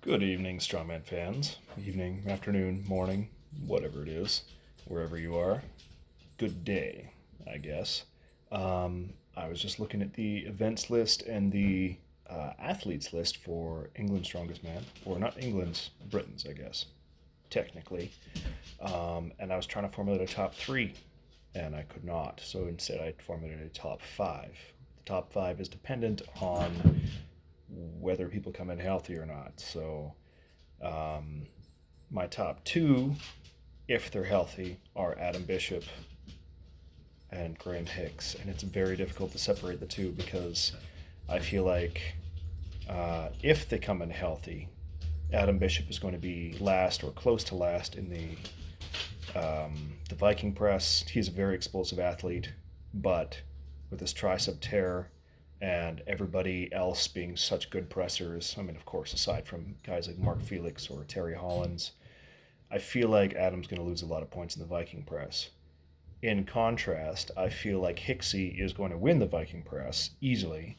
Good evening, Strongman fans. Evening, afternoon, morning, whatever it is, wherever you are. Good day, I guess. I was just looking at the events list and the athletes list for England's Strongest Man, or not England's, Britain's, I guess, technically. And I was trying to formulate a top three, and I could not. So instead, I formulated a top five. The top five is dependent on whether people come in healthy or not. So um, my top two, if they're healthy, are Adam Bishop and Graham Hicks, and it's very difficult to separate the two because I feel like if they come in healthy, Adam Bishop is going to be last or close to last in the Viking press. He's a very explosive athlete, but with his tricep tear and everybody else being such good pressers, I mean, of course, aside from guys like Mark Felix or Terry Hollins, I feel like Adam's going to lose a lot of points in the Viking press. In contrast, I feel like Hicksy is going to win the Viking press easily,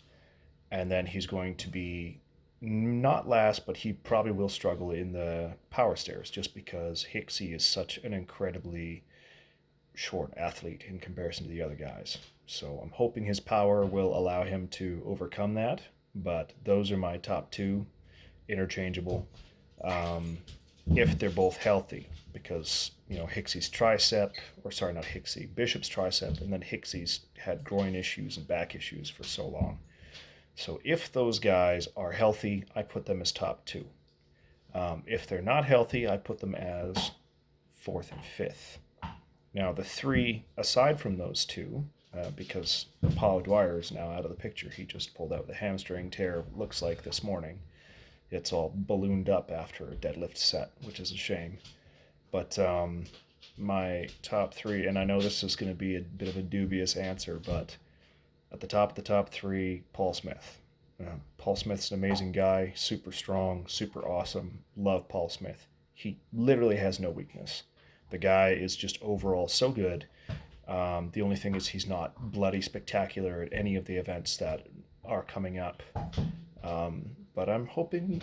and then he's going to be not last, but he probably will struggle in the power stairs just because Hicksy is such an incredibly short athlete in comparison to the other guys. So I'm hoping his power will allow him to overcome that. But those are my top two, interchangeable, um, if they're both healthy. Because Hicksy's tricep, or sorry, not Hicksy, Bishop's tricep, and then Hicksy's had groin issues and back issues for so long. So if those guys are healthy, I put them as top two. If they're not healthy, I put them as fourth and fifth. Now, the three aside from those two, because Paul Dwyer is now out of the picture, he just pulled out the hamstring tear, looks like this morning. It's all ballooned up after a deadlift set, which is a shame. But my top three, and I know this is going to be a bit of a dubious answer, but at the top of the top three, Paul Smith. Paul Smith's an amazing guy, super strong, super awesome. Love Paul Smith. He literally has no weakness. The guy is just overall so good. The only thing is he's not bloody spectacular at any of the events that are coming up. But I'm hoping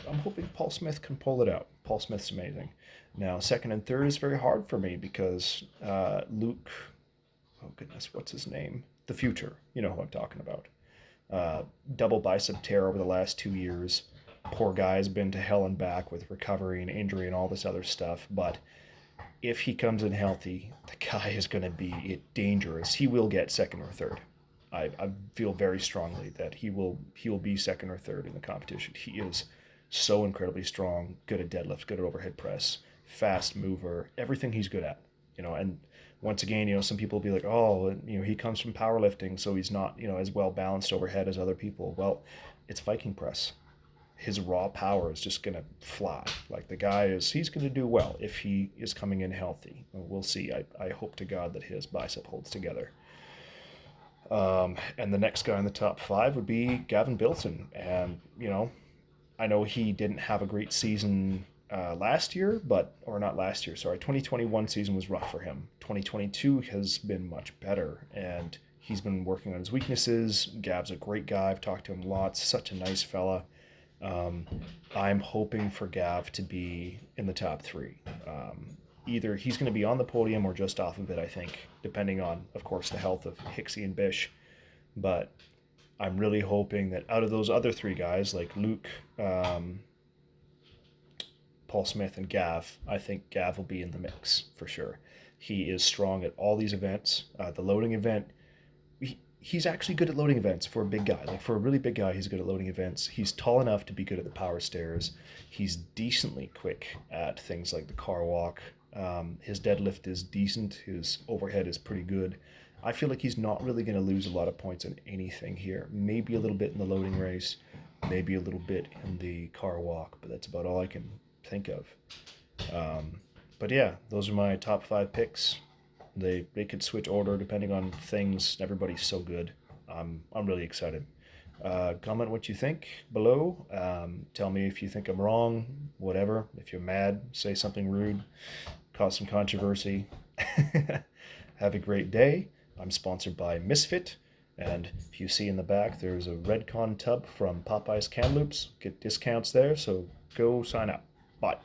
Paul Smith can pull it out. Paul Smith's amazing. Now, second and third is very hard for me because Luke, oh goodness, what's his name? The Future. You know who I'm talking about. Double bicep tear over the last 2 years. Poor guy's been to hell and back with recovery and injury and all this other stuff. But if he comes in healthy, the guy is going to be dangerous. He will get second or third. I feel very strongly that he will be second or third in the competition. He is so incredibly strong, good at deadlift, good at overhead press, fast mover, everything he's good at. And once again, some people will be like, oh, he comes from powerlifting, so he's not, as well balanced overhead as other people. Well, it's Viking press. His raw power is just going to fly. Like he's going to do well if he is coming in healthy. We'll see. I hope to God that his bicep holds together. And the next guy in the top five would be Gavin Bilson. And, I know he didn't have a great season last year, or not last year, sorry. 2021 season was rough for him. 2022 has been much better, and he's been working on his weaknesses. Gav's a great guy. I've talked to him lots. Such a nice fella. I'm hoping for Gav to be in the top three. Either he's going to be on the podium or just off of it, I think, depending on, of course, the health of Hicksy and Bish. But I'm really hoping that out of those other three guys, like Luke, Paul Smith, and Gav, I think Gav will be in the mix for sure. He is strong at all these events. The loading event, he's actually good at loading events for a big guy. Like for a really big guy, he's good at loading events. He's tall enough to be good at the power stairs. He's decently quick at things like the car walk. His deadlift is decent. His overhead is pretty good. I feel like he's not really going to lose a lot of points in anything here. Maybe a little bit in the loading race, maybe a little bit in the car walk, but that's about all I can think of. But yeah, those are my top five picks. They could switch order depending on things. Everybody's so good. I'm really excited. Comment what you think below. Tell me if you think I'm wrong. Whatever. If you're mad, say something rude. Cause some controversy. Have a great day. I'm sponsored by Misfit. And if you see in the back, there's a Redcon tub from Popeye's Kamloops. Get discounts there, so go sign up. Bye.